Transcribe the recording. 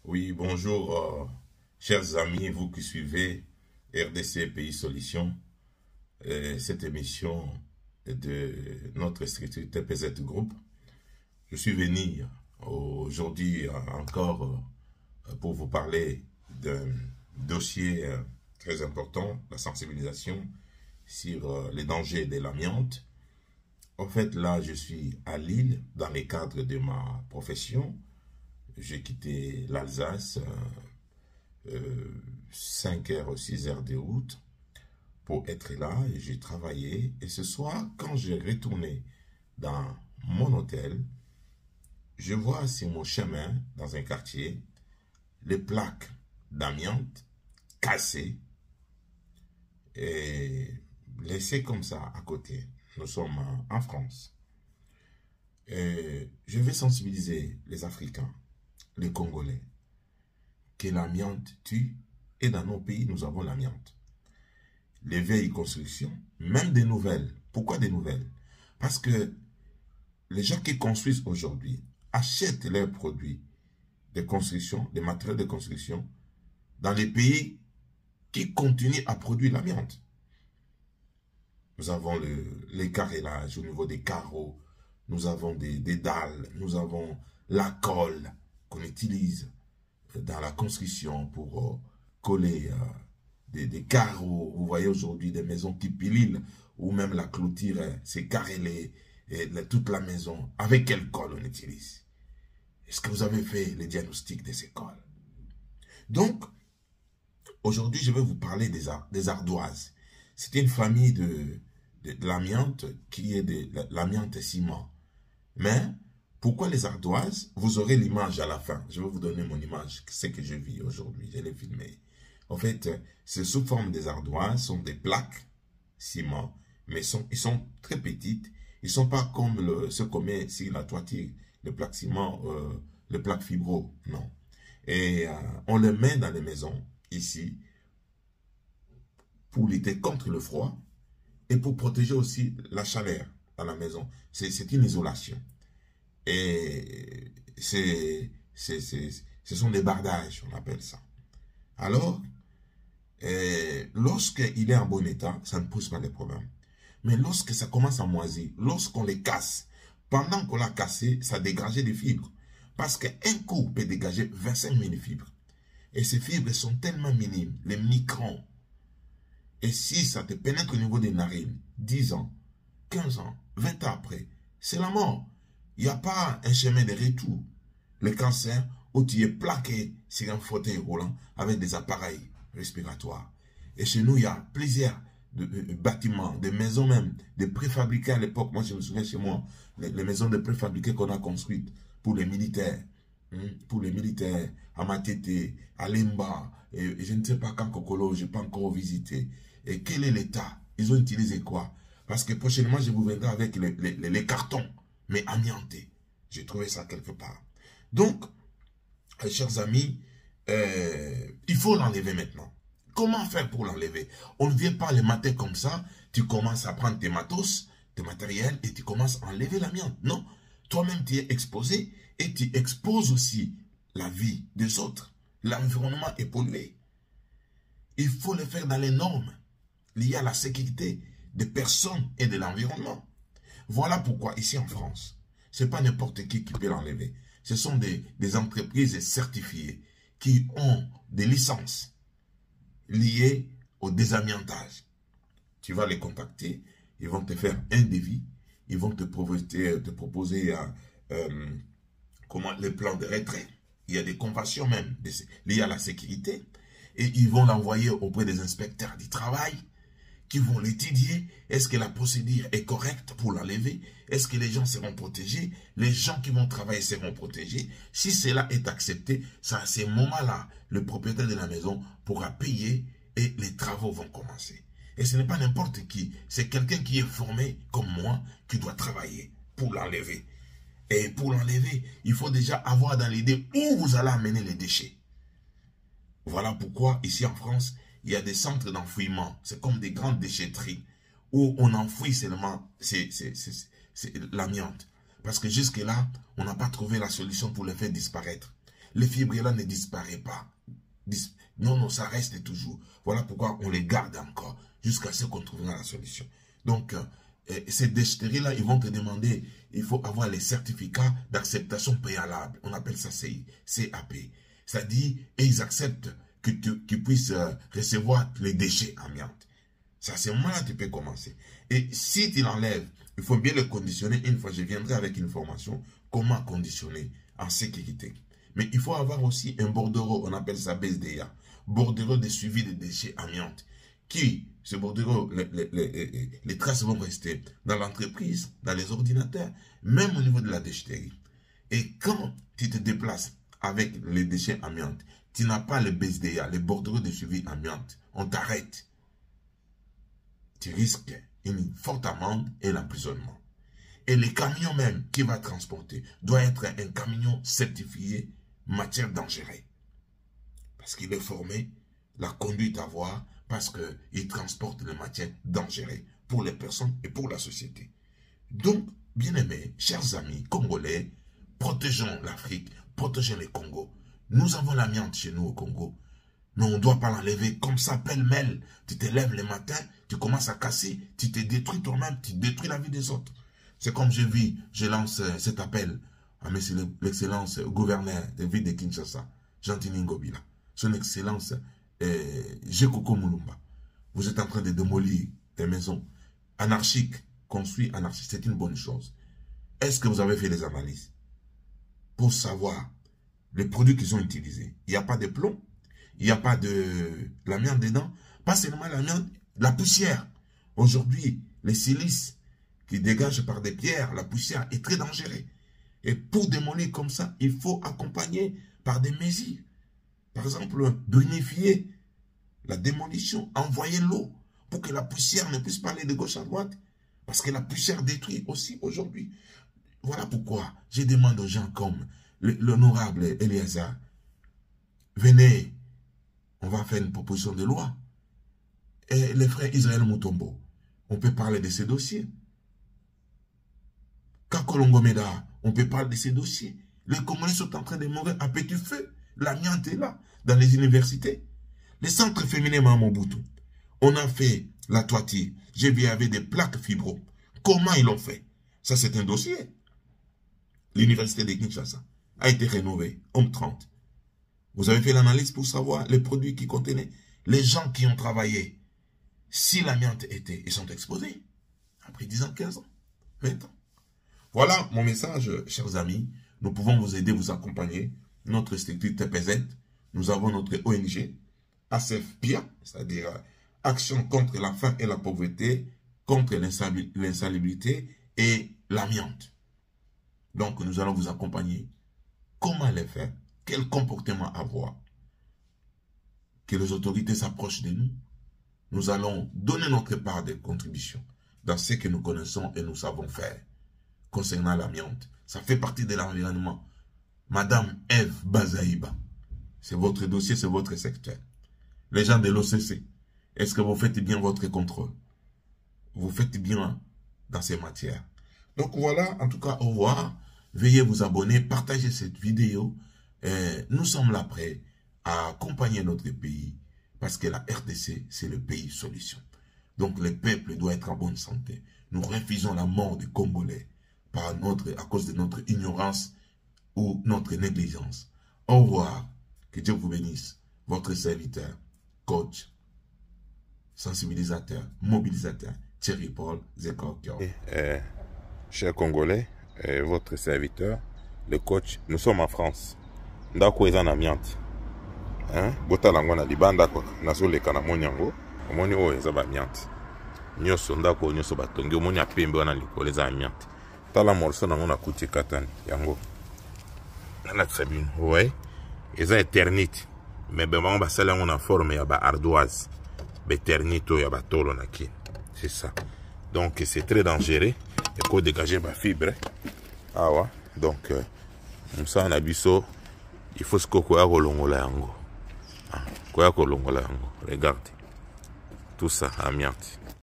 Oui, bonjour, chers amis, vous qui suivez RDC Pays Solutions, cette émission de notre structure TPZ Group. Je suis venu aujourd'hui encore pour vous parler d'un dossier très important, la sensibilisation sur les dangers de l'amiante. En fait, là, je suis à Lille dans le cadre de ma profession. J'ai quitté l'Alsace 5h ou 6h de route pour être là et j'ai travaillé. Et ce soir, quand j'ai retourné dans mon hôtel, je vois sur mon chemin, dans un quartier, les plaques d'amiante cassées et laissées comme ça à côté. Nous sommes en France. Et je vais sensibiliser les Africains, les Congolais, que l'amiante tue, et dans nos pays, nous avons l'amiante. Les vieilles constructions, même des nouvelles. Pourquoi des nouvelles? Parce que les gens qui construisent aujourd'hui achètent leurs produits de construction, des matériaux de construction, dans les pays qui continuent à produire l'amiante. Nous avons les carrelages au niveau des carreaux, nous avons des dalles, nous avons la colle qu'on utilise dans la construction pour coller des carreaux. Vous voyez aujourd'hui des maisons qui pililent, ou même la clôture, c'est carrelé, et toute la maison. Avec quelle colle on utilise? Est-ce que vous avez fait le diagnostic de ces colles? Donc, aujourd'hui, je vais vous parler des ardoises. C'est une famille de l'amiante qui est de l'amiante ciment. Mais, pourquoi les ardoises? Vous aurez l'image à la fin. Je vais vous donner mon image, ce que je vis aujourd'hui. Je l'ai filmé. En fait, c'est sous forme des ardoises, sont des plaques ciment, mais ils sont très petites. Ils ne sont pas comme ce qu'on met sur la toiture, les plaques ciment, les plaques fibro, non. Et on les met dans les maisons, ici, pour lutter contre le froid et pour protéger aussi la chaleur dans la maison. C'est une isolation. Et ce sont des bardages, on appelle ça. Alors, lorsqu'il est en bon état, ça ne pose pas de problème. Mais lorsque ça commence à moisir, lorsqu'on les casse, pendant qu'on l'a cassé, ça dégageait des fibres. Parce qu'un coup peut dégager 25 000 fibres. Et ces fibres sont tellement minimes, les microns. Et si ça te pénètre au niveau des narines, 10 ans, 15 ans, 20 ans après, c'est la mort. Il n'y a pas un chemin de retour. Le cancer, où tu es plaqué sur un fauteuil roulant avec des appareils respiratoires. Et chez nous, il y a plusieurs bâtiments, des maisons même, des préfabriqués à l'époque. Moi, je me souviens chez moi, les maisons de préfabriqués qu'on a construites pour les militaires. Pour les militaires, à Matete, à Lemba, et je ne sais pas quand Kokolo, je n'ai pas encore visité. Et quel est l'état? Ils ont utilisé quoi? Parce que prochainement, je vous viendrai avec les cartons, mais amiantés. J'ai trouvé ça quelque part. Donc, chers amis, il faut l'enlever maintenant. Comment faire pour l'enlever? On ne vient pas le matin comme ça, tu commences à prendre tes matos, tes matériels, et tu commences à enlever l'amiante. Non, toi-même tu es exposé, et tu exposes aussi la vie des autres. L'environnement est pollué. Il faut le faire dans les normes liées à la sécurité des personnes et de l'environnement. Voilà pourquoi ici en France, ce n'est pas n'importe qui peut l'enlever. Ce sont des entreprises certifiées qui ont des licences liées au désamiantage. Tu vas les contacter, ils vont te faire un devis, ils vont te proposer comment les plans de retrait. Il y a des conventions même liées à la sécurité. Et ils vont l'envoyer auprès des inspecteurs du travail qui vont l'étudier. Est-ce que la procédure est correcte pour l'enlever? Est-ce que les gens seront protégés? Les gens qui vont travailler seront protégés? Si cela est accepté, c'est à ce moment-là, le propriétaire de la maison pourra payer et les travaux vont commencer. Et ce n'est pas n'importe qui. C'est quelqu'un qui est formé comme moi qui doit travailler pour l'enlever. Et pour l'enlever, il faut déjà avoir dans l'idée où vous allez amener les déchets. Voilà pourquoi, ici en France, il y a des centres d'enfouissement. C'est comme des grandes déchetteries où on enfouit seulement l'amiante. Parce que jusque-là, on n'a pas trouvé la solution pour le faire disparaître. Les fibres là ne disparaissent pas. Non, non, ça reste toujours. Voilà pourquoi on les garde encore jusqu'à ce qu'on trouvera la solution. Donc, ces déchetteries-là, ils vont te demander, il faut avoir les certificats d'acceptation préalable. On appelle ça CAP. C'est-à-dire, et ils acceptent que tu puisses recevoir les déchets amiantes. Ça, c'est moi là tu peux commencer. Et si tu l'enlèves, il faut bien le conditionner. Une fois, je viendrai avec une formation, comment conditionner en sécurité. Mais il faut avoir aussi un bordereau, on appelle ça BSDA, bordereau de suivi des déchets amiantes. Ce bordereau, les traces vont rester dans l'entreprise, dans les ordinateurs, même au niveau de la déchetterie. Et quand tu te déplaces avec les déchets amiantes, tu n'as pas le BSDA, le bordereau de suivi amiante, on t'arrête. Tu risques une forte amende et l'emprisonnement. Et le camion même qui va transporter doit être un camion certifié matière dangereuse. Parce qu'il est formé, la conduite à voir, parce qu'il transporte les matières dangereuses pour les personnes et pour la société. Donc, bien aimés, chers amis congolais, protégeons l'Afrique, protégeons les Congos. Nous avons l'amiante chez nous au Congo. Mais on ne doit pas l'enlever comme ça, pêle-mêle. Tu te lèves le matin, tu commences à casser, tu te détruis toi-même, tu détruis la vie des autres. C'est comme je lance cet appel à monsieur l'excellence gouverneur de ville de Kinshasa, Jean-Tini Ngobila. Son excellence Jekoko Mulumba. Vous êtes en train de démolir des maisons anarchiques, construites anarchiques. C'est une bonne chose. Est-ce que vous avez fait les analyses pour savoir les produits qu'ils ont utilisés? Il n'y a pas de plomb, il n'y a pas de l'amiante dedans, pas seulement l'amiante, la poussière. Aujourd'hui, les silices qui dégagent par des pierres, la poussière est très dangereuse. Et pour démolir comme ça, il faut accompagner par des mesures. Par exemple, brunifier la démolition, envoyer l'eau pour que la poussière ne puisse pas aller de gauche à droite. Parce que la poussière détruit aussi aujourd'hui. Voilà pourquoi je demande aux gens comme l'honorable Eliezer, venez, on va faire une proposition de loi. Et les frères Israël Mutombo, on peut parler de ces dossiers. Kakolongomeda, on peut parler de ces dossiers. Les Congolais sont en train de mourir à petit feu. L'amiante est là, dans les universités. Les centres féminins à Mobutu, on a fait la toiture. J'ai vu avec des plaques fibro. Comment ils l'ont fait? Ça, c'est un dossier. L'université de Kinshasa a été rénovée, homme 30. Vous avez fait l'analyse pour savoir les produits qui contenaient. Les gens qui ont travaillé, si l'amiante était, ils sont exposés. Après 10 ans, 15 ans, 20 ans. Voilà mon message, chers amis. Nous pouvons vous aider, vous accompagner. Notre structure TPZ, nous avons notre ONG, ACFPIA, c'est-à-dire Action contre la faim et la pauvreté, contre l'insalubrité et l'amiante. Donc, nous allons vous accompagner. Comment les faire? Quel comportement avoir? Que les autorités s'approchent de nous. Nous allons donner notre part de contribution dans ce que nous connaissons et nous savons faire. Concernant l'amiante, ça fait partie de l'environnement. Madame Eve Bazaïba, c'est votre dossier, c'est votre secteur. Les gens de l'OCC, est-ce que vous faites bien votre contrôle? Vous faites bien dans ces matières. Donc voilà, en tout cas, au revoir. Veuillez vous abonner, partagez cette vidéo. Nous sommes là prêts à accompagner notre pays parce que la RDC, c'est le pays solution. Donc le peuple doit être en bonne santé. Nous refusons la mort des Congolais à cause de notre ignorance ou notre négligence. Au revoir. Que Dieu vous bénisse. Votre serviteur, coach, sensibilisateur, mobilisateur, Thierry Paul Zekokyo. Chers Congolais, votre serviteur, le coach, nous sommes en France. Ndako eza na amiante. Botala ngo na libanda ko nazoleka na monyango. Omoni oyo eza ba amiante. Nyoso ndako nyoso batongi omoni apembe wana likolo eza amiante. Tala morceau nango na kuti katani yango. La tribune, ouais. Eza éternite. Mais ben on va sala ngo na forme ya ba ardoise. Béternito ya ba tolo na kin. C'est ça. Donc c'est très dangereux. Il faut dégager ma fibre. Ah ouais. Donc ça on a biso. Il faut ce qu'on a kolongola yango. Quoi kolongola yango. Regardez. Tout ça amiante.